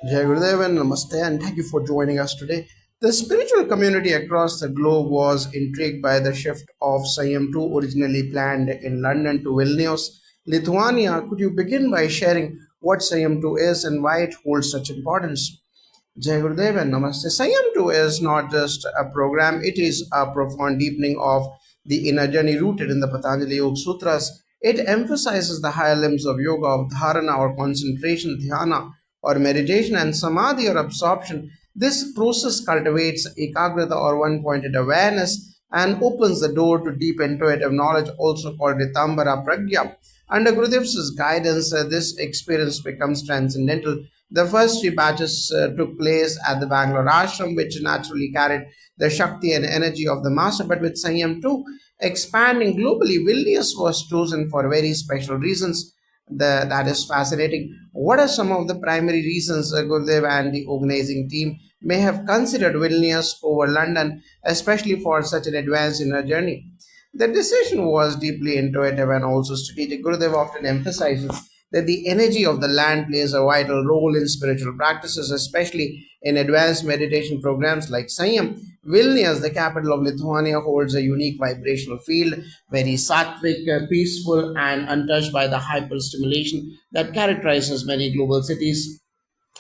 Jai Gurudev and Namaste, and thank you for joining us today. The spiritual community across the globe was intrigued by the shift of Sanyam 2, originally planned in London, to Vilnius, Lithuania. Could you begin by sharing what Sanyam 2 is and why it holds such importance? Jai Gurudev and Namaste. Sanyam 2 is not just a program, it is a profound deepening of the inner journey rooted in the Patanjali Yoga Sutras. It emphasizes the higher limbs of yoga, of dharana or concentration, dhyana or meditation, and samadhi or absorption. This process cultivates ekagrata or one pointed awareness and opens the door to deep intuitive knowledge, also called Ritambara Pragya. Under Gurudev's guidance, this experience becomes transcendental. The first three batches took place at the Bangalore ashram, which naturally carried the Shakti and energy of the Master, but with Sanyam too expanding globally, Vilnius was chosen for very special reasons. That is fascinating. What are some of the primary reasons Gurudev and the organizing team may have considered Vilnius over London, especially for such an advanced inner journey? The decision was deeply intuitive and also strategic. Gurudev often emphasizes that the energy of the land plays a vital role in spiritual practices, especially in advanced meditation programs like Sanyam. Vilnius, the capital of Lithuania, holds a unique vibrational field, very sattvic, peaceful, and untouched by the hyperstimulation that characterizes many global cities.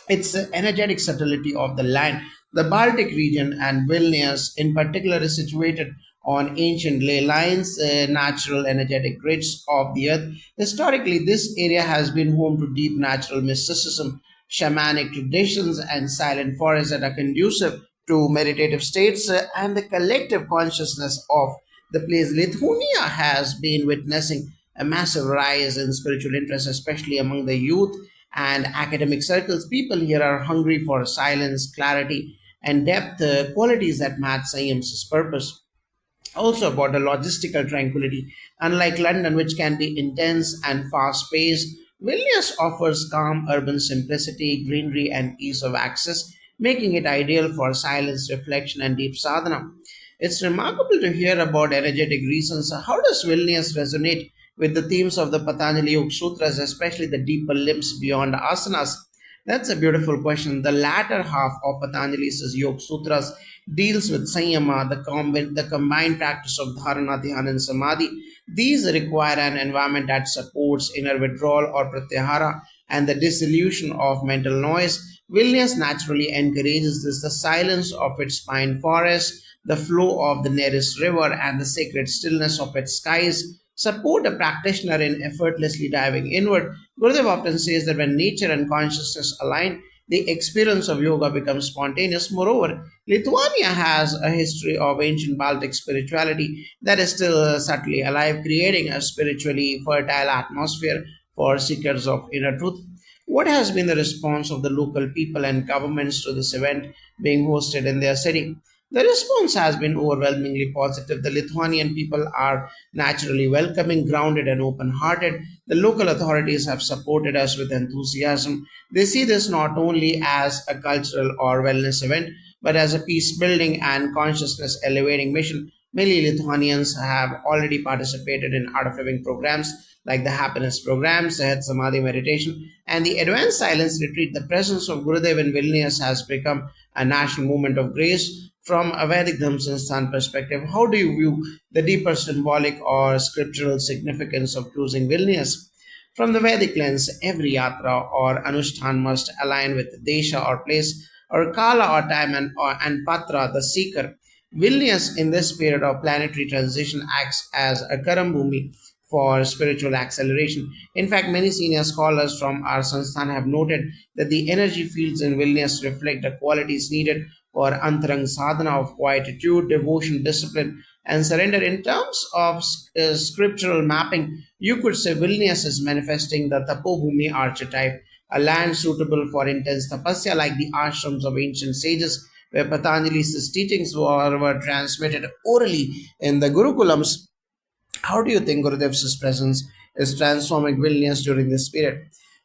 Its energetic subtlety of the land. The Baltic region and Vilnius, in particular, is situated on ancient ley lines, natural energetic grids of the earth. Historically, this area has been home to deep natural mysticism, shamanic traditions, and silent forests that are conducive to meditative states and the collective consciousness of the place. Lithuania has been witnessing a massive rise in spiritual interest, especially among the youth and academic circles. People here are hungry for silence, clarity, and depth, qualities that match Sanyam's purpose. Also, about the logistical tranquility. Unlike London, which can be intense and fast paced, Vilnius offers calm urban simplicity, greenery, and ease of access, making it ideal for silence, reflection, and deep sadhana. It's remarkable to hear about energetic reasons. How does Vilnius resonate with the themes of the Patanjali Yoga Sutras, especially the deeper limbs beyond asanas? That's a beautiful question. The latter half of Patanjali's Yoga Sutras deals with Sanyama, the combined practice of Dharana, Dhyana, and Samadhi. These require an environment that supports inner withdrawal or pratyahara and the dissolution of mental noise. Vilnius naturally encourages this. The silence of its pine forest, the flow of the nearest river, and the sacred stillness of its skies support a practitioner in effortlessly diving inward. Gurudev often says that when nature and consciousness align, the experience of yoga becomes spontaneous. Moreover, Lithuania has a history of ancient Baltic spirituality that is still subtly alive, creating a spiritually fertile atmosphere for seekers of inner truth. What has been the response of the local people and governments to this event being hosted in their city? The response has been overwhelmingly positive. The Lithuanian people are naturally welcoming, grounded, and open hearted. The local authorities have supported us with enthusiasm. They see this not only as a cultural or wellness event, but as a peace building and consciousness elevating mission. Many Lithuanians have already participated in art of living programs like the happiness programs, Sahat Samadhi meditation, and the advanced silence retreat. The presence of Gurudev in Vilnius has become a national movement of grace. From a Vedic Dhamma perspective, how do you view the deeper symbolic or scriptural significance of choosing Vilnius? From the Vedic lens, every yatra or anushthan must align with desha or place, or kala or time, and patra, the seeker. Vilnius, in this period of planetary transition, acts as a karambhumi for spiritual acceleration. In fact, many senior scholars from our Sansthan have noted that the energy fields in Vilnius reflect the qualities needed for antarang sadhana of quietude, devotion, discipline, and surrender. In terms of scriptural mapping, you could say Vilnius is manifesting the Tapobhumi archetype, a land suitable for intense tapasya like the ashrams of ancient sages, where Patanjali's teachings were transmitted orally in the Gurukulams. How do you think Gurudev's presence is transforming Vilnius during this period?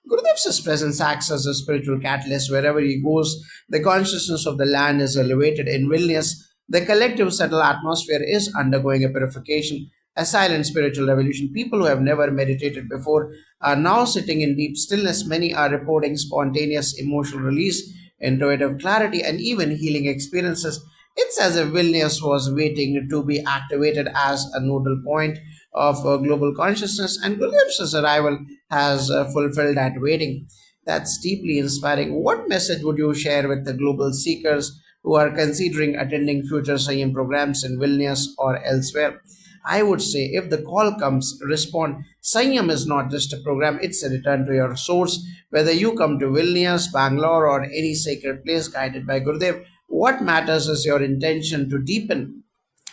Gurudev's presence acts as a spiritual catalyst. Wherever he goes, the consciousness of the land is elevated. In Vilnius, the collective subtle atmosphere is undergoing a purification. a silent spiritual revolution. People who have never meditated before are now sitting in deep stillness. Many are reporting spontaneous emotional release, intuitive clarity, and even healing experiences. It's as if Vilnius was waiting to be activated as a nodal point of global consciousness, and Gurdjieff's arrival has fulfilled that waiting. That's deeply inspiring. What message would you share with the global seekers who are considering attending future Sanyam programs in Vilnius or elsewhere? I would say if the call comes, respond. Sanyam is not just a program, it's a return to your source. Whether you come to Vilnius, Bangalore, or any sacred place guided by Gurudev, what matters is your intention to deepen.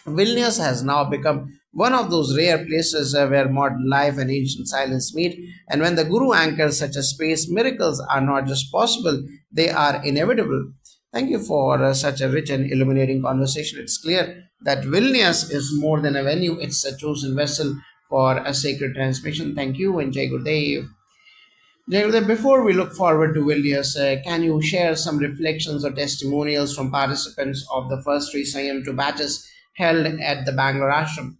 Vilnius has now become one of those rare places where modern life and ancient silence meet. And when the Guru anchors such a space, miracles are not just possible, they are inevitable. Thank you for such a rich and illuminating conversation. It's clear that Vilnius is more than a venue, it's a chosen vessel for a sacred transmission. Thank you and Jai Gurudev. Jai Gurudev, before we look forward to Vilnius, can you share some reflections or testimonials from participants of the first three Sanyam 2 batches held at the Bangalore Ashram?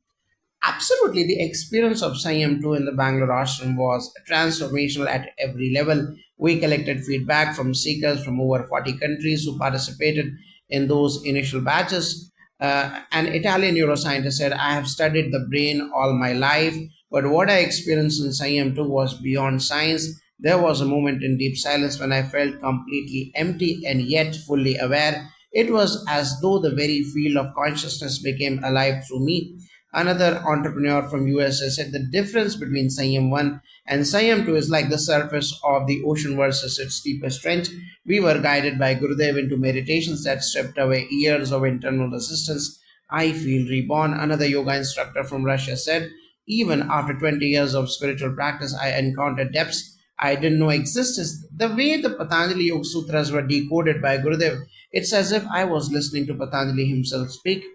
Absolutely, the experience of Sanyam 2 in the Bangalore ashram was transformational at every level. We collected feedback from seekers from over 40 countries who participated in those initial batches. An Italian neuroscientist said, I have studied the brain all my life, but what I experienced in Sanyam 2 was beyond science. There was a moment in deep silence when I felt completely empty and yet fully aware. It was as though the very field of consciousness became alive through me. Another entrepreneur from USA said the difference between Sanyam 1 and Sanyam 2 is like the surface of the ocean versus its deepest trench. We were guided by Gurudev into meditations that stripped away years of internal resistance. I feel reborn. Another yoga instructor from Russia said, even after 20 years of spiritual practice, I encountered depths I didn't know existed. The way the Patanjali Yoga Sutras were decoded by Gurudev, it's as if I was listening to Patanjali himself speak.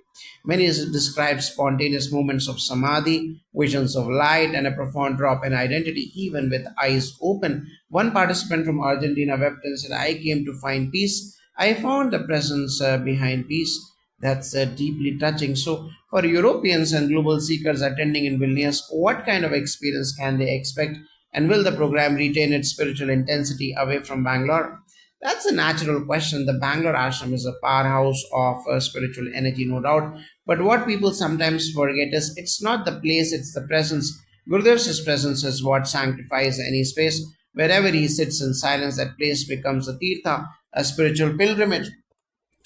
Many describe spontaneous moments of samadhi, visions of light, and a profound drop in identity, even with eyes open. One participant from Argentina wept and said, I came to find peace. I found the presence behind peace. That's deeply touching. So, for Europeans and global seekers attending in Vilnius, what kind of experience can they expect? And will the program retain its spiritual intensity away from Bangalore? That's a natural question. The Bangalore ashram is a powerhouse of spiritual energy, no doubt. But what people sometimes forget is it's not the place, it's the presence. Gurudev's presence is what sanctifies any space. Wherever he sits in silence, that place becomes a tirtha, a spiritual pilgrimage.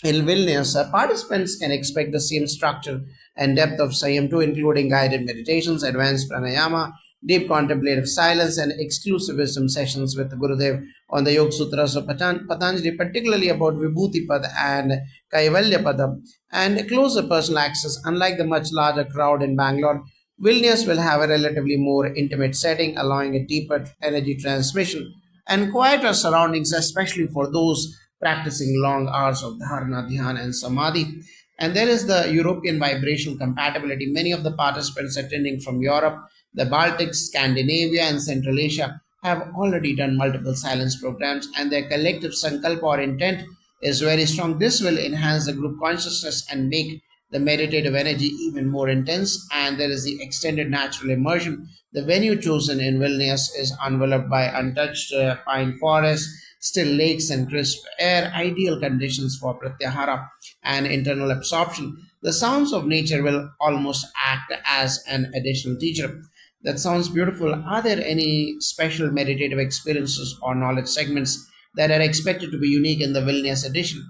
In Vilnius, participants can expect the same structure and depth of Sanyam 2, including guided meditations, advanced pranayama, deep contemplative silence, and exclusive wisdom sessions with Gurudev on the Yoga Sutras of Patanjali, particularly about Vibhuti Pad and Kaivalya Padam, and closer personal access. Unlike the much larger crowd in Bangalore, Vilnius will have a relatively more intimate setting, allowing a deeper energy transmission and quieter surroundings, especially for those practicing long hours of dharana, dhyana, and samadhi. And there is the European vibrational compatibility. Many of the participants attending from Europe, the Baltics, Scandinavia, and Central Asia have already done multiple silence programs, and their collective sankalpa or intent is very strong. This will enhance the group consciousness and make the meditative energy even more intense. And there is the extended natural immersion. The venue chosen in Vilnius is enveloped by untouched pine forests, still lakes, and crisp air, ideal conditions for pratyahara and internal absorption. The sounds of nature will almost act as an additional teacher. That sounds beautiful. Are there any special meditative experiences or knowledge segments that are expected to be unique in the Vilnius edition?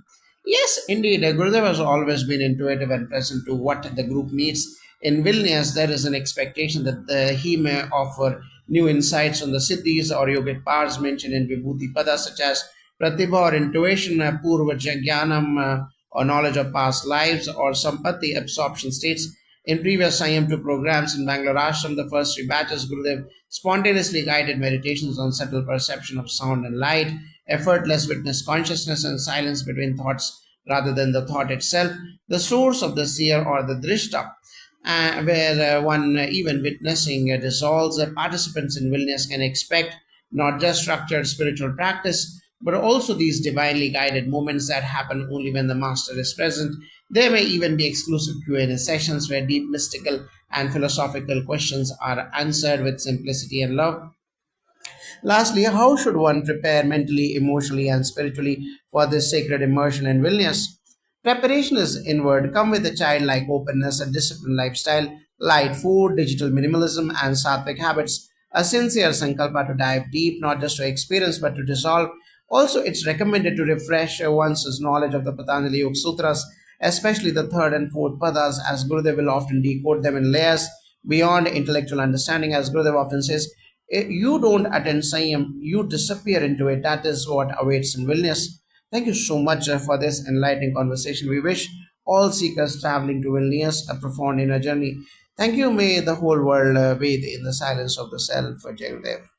Yes, indeed. Gurudev has always been intuitive and present to what the group needs. In Vilnius, there is an expectation that he may offer new insights on the siddhis or yogic powers mentioned in Vibhuti Pada, such as pratibha or intuition, purva jnanam, or knowledge of past lives, or sampatti absorption states. In previous Sanyam 2 programs in Bangalore Ashram, the first three batches, Gurudev spontaneously guided meditations on subtle perception of sound and light, effortless witness consciousness, and silence between thoughts rather than the thought itself, the source of the seer or the drishta, where one even witnessing dissolves. Participants in Vilnius can expect not just structured spiritual practice, but also these divinely guided moments that happen only when the master is present. There may even be exclusive Q&A sessions where deep mystical and philosophical questions are answered with simplicity and love. Lastly, how should one prepare mentally, emotionally, and spiritually for this sacred immersion in Vilnius? Preparation is inward. Come with a childlike openness, a disciplined lifestyle, light food, digital minimalism, and sattvic habits. A sincere sankalpa to dive deep, not just to experience but to dissolve. Also, it's recommended to refresh one's knowledge of the Patanjali Yoga Sutras, especially the third and fourth padas, as Gurudev will often decode them in layers beyond intellectual understanding. As Gurudev often says, you don't attend Sanyam, you disappear into it. That is what awaits in Vilnius. Thank you so much for this enlightening conversation. We wish all seekers traveling to Vilnius a profound inner journey. Thank you. May the whole world bathe in the silence of the self. Jai Gurudev.